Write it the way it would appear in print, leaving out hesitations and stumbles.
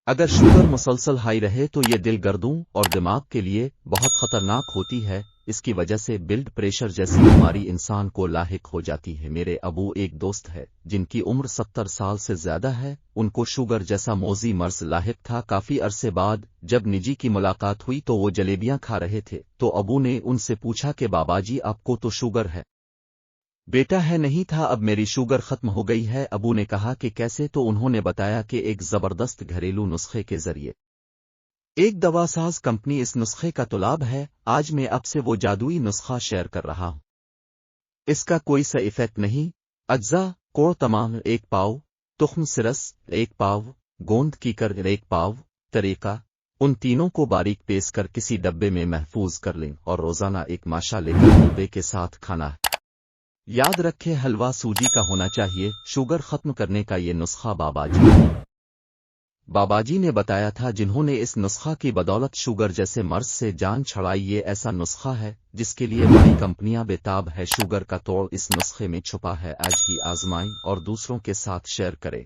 اگر شوگر مسلسل ہائی رہے تو یہ دل گردوں اور دماغ کے لیے بہت خطرناک ہوتی ہے۔ اس کی وجہ سے بلڈ پریشر جیسی بیماری انسان کو لاحق ہو جاتی ہے۔ میرے ابو ایک دوست ہے جن کی عمر 70 سال سے زیادہ ہے، ان کو شوگر جیسا موذی مرض لاحق تھا۔ کافی عرصے بعد جب نجی کی ملاقات ہوئی تو وہ جلیبیاں کھا رہے تھے، تو ابو نے ان سے پوچھا کہ بابا جی آپ کو تو شوگر ہے؟ بیٹا ہے نہیں تھا، اب میری شوگر ختم ہو گئی ہے۔ ابو نے کہا کہ کیسے؟ تو انہوں نے بتایا کہ ایک زبردست گھریلو نسخے کے ذریعے ایک دوا ساز کمپنی اس نسخے کا طلاب ہے۔ آج میں اب سے وہ جادوئی نسخہ شیئر کر رہا ہوں۔ اس کا کوئی سا ایفیکٹ نہیں۔ اجزا: کوڑ تمام 1 پاؤ، تخم سرس 1 پاؤ، گوند کیکر 1 پاؤ۔ طریقہ: ان تینوں کو باریک پیس کر کسی ڈبے میں محفوظ کر لیں اور روزانہ ایک ماشا لے کر حلوے کے ساتھ کھانا ہے۔ یاد رکھیں حلوہ سوجی کا ہونا چاہیے۔ شوگر ختم کرنے کا یہ نسخہ بابا جی نے بتایا تھا، جنہوں نے اس نسخہ کی بدولت شوگر جیسے مرض سے جان چھڑائی۔ یہ ایسا نسخہ ہے جس کے لیے بڑی کمپنیاں بے تاب ہے۔ شوگر کا توڑ اس نسخے میں چھپا ہے۔ آج ہی آزمائیں اور دوسروں کے ساتھ شیئر کریں۔